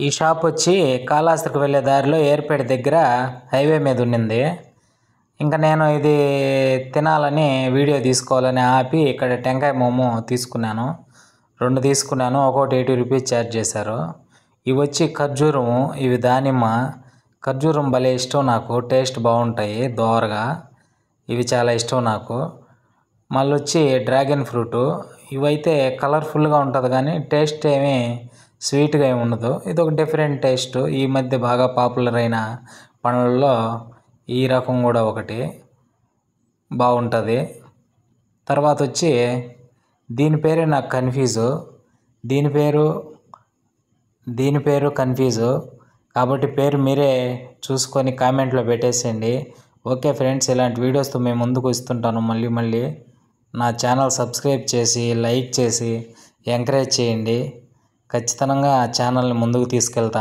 ఈ షాప్ వచ్చి కాళహస్తికి వెళ్ళే దారిలో ఏర్పేట దగ్గర హైవే మీద ఉన్నింది. ఇంకా నేను ఇది తినాలని వీడియో తీసుకోవాలని ఆపి ఇక్కడ టెంకాయ మోమో తీసుకున్నాను. 2 తీసుకున్నాను. ఒక్కోటి 80 రూపీస్ ఛార్జ్ చేశారు. ఇవి వచ్చి ఖర్జూరం, ఇవి దానిమ్మ. ఖర్జూరం భలే ఇష్టం నాకు, టేస్ట్ బాగుంటాయి దోరగా, ఇవి చాలా ఇష్టం నాకు. మళ్ళీ వచ్చి డ్రాగన్ ఫ్రూటు, ఇవైతే కలర్ఫుల్గా ఉంటుంది కానీ టేస్ట్ ఏమీ స్వీట్గా ఏమి ఉండదు. ఇది ఒక డిఫరెంట్ టేస్ట్. ఈ మధ్య బాగా పాపులర్ అయిన పండ్లలో ఈ రకం కూడా ఒకటి బాగుంటుంది. తర్వాత వచ్చి దీని పేరే నాకు కన్ఫ్యూజు, దీని పేరు కన్ఫ్యూజు కాబట్టి పేరు మీరే చూసుకొని కామెంట్లో పెట్టేసేయండి. ఓకే ఫ్రెండ్స్, ఇలాంటి వీడియోస్తో మేము ముందుకు వస్తుంటాను మళ్ళీ. నా ఛానల్ సబ్స్క్రైబ్ చేసి లైక్ చేసి ఎంకరేజ్ చేయండి. ఖచ్చితంగా ఆ ఛానల్ని ముందుకు తీసుకెళ్తాను.